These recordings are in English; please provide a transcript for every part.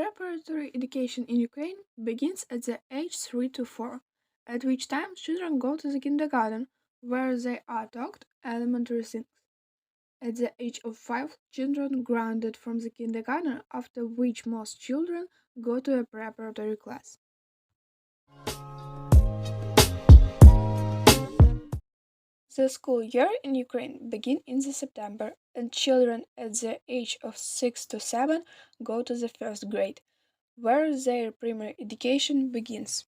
preparatory education in Ukraine begins at the age 3 to 4, at which time children go to the kindergarten, where they are taught elementary things. At the age of 5, children grounded from the kindergarten, after which most children go to a preparatory class. The school year in Ukraine begins in the September, and children at the age of 6 to 7 go to the first grade, where their primary education begins.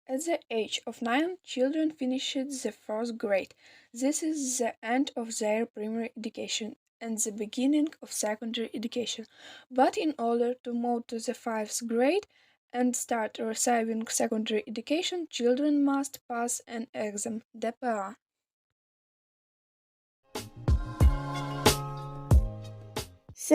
At the age of 9, children finish the first grade. This is the end of their primary education and the beginning of secondary education. But in order to move to the 5th grade and start receiving secondary education, children must pass an exam, DPA.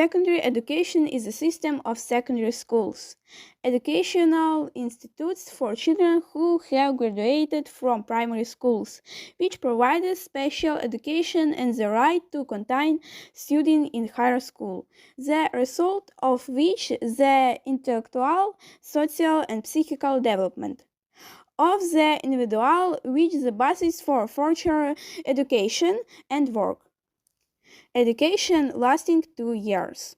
Secondary education is a system of secondary schools, educational institutes for children who have graduated from primary schools, which provide special education and the right to continue studying in higher school, the result of which the intellectual, social, and psychical development of the individual, which is the basis for future education and work. Education lasting 2 years.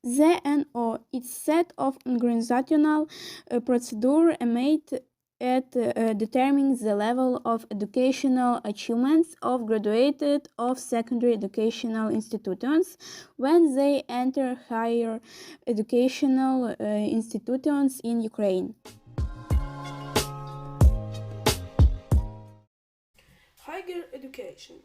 ZNO is set of organizational procedure made at determining the level of educational achievements of graduated of secondary educational institutions when they enter higher educational institutions in Ukraine. Higher education.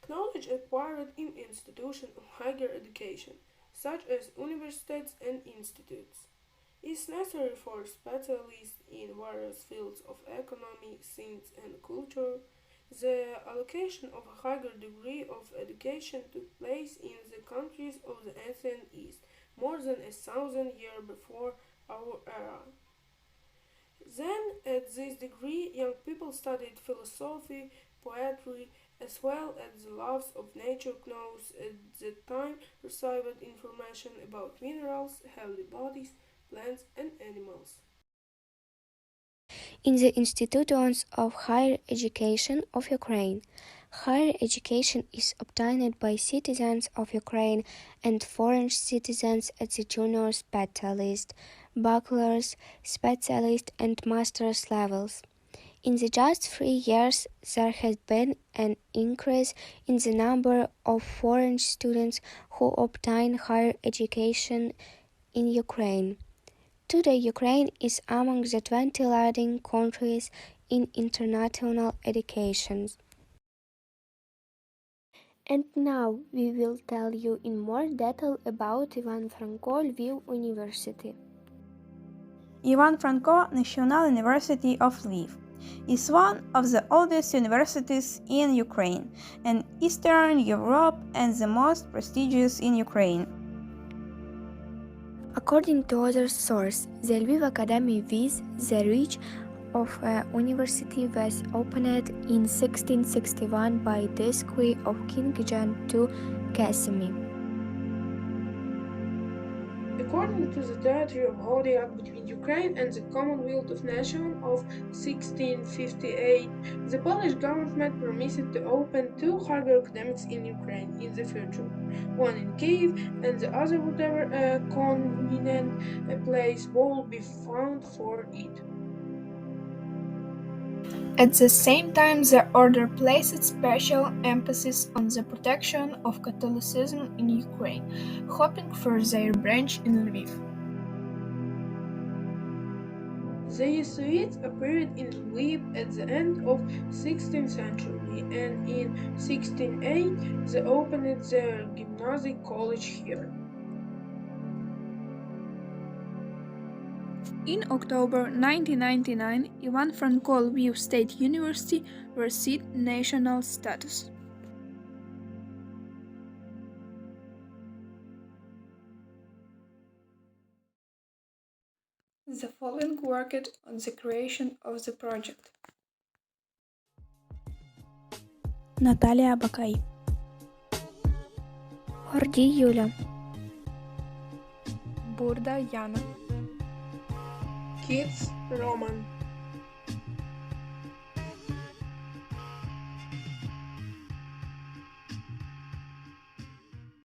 Knowledge acquired in institutions of higher education, such as universities and institutes, is necessary for specialists in various fields of economy, science, and culture. The allocation of a higher degree of education took place in the countries of the ancient East more than 1,000 years before our era. Then, at this degree, young people studied philosophy, poetry, as well as the loves of nature knows at that time received information about minerals, healthy bodies, plants, and animals. In the institutions of higher education of Ukraine, higher education is obtained by citizens of Ukraine and foreign citizens at the junior specialist, bachelor's, specialist, and master's levels. In the just 3 years, there has been an increase in the number of foreign students who obtain higher education in Ukraine. Today, Ukraine is among the 20 leading countries in international education. And now we will tell you in more detail about Ivan Franko Lviv University. Ivan Franko National University of Lviv is one of the oldest universities in Ukraine and Eastern Europe and the most prestigious in Ukraine. According to other sources, the Lviv Academy with the reach of a university was opened in 1661 by decree of King John II Casimir. According to the Treaty of Hodiak between Ukraine and the Commonwealth of Nations of 1658, the Polish government permitted to open 2 higher academics in Ukraine in the future, one in Kiev and the other whatever convenient place will be found for it. At the same time, the order placed special emphasis on the protection of Catholicism in Ukraine, hoping for their branch in Lviv. The Jesuits appeared in Lviv at the end of 16th century, and in 1608 they opened their gymnasic college here. In October 1999, Ivan Franko Lviv State University received national status. The following worked on the creation of the project: Natalia Bakay, Гордій Юля, Burda Yana, Kids Roman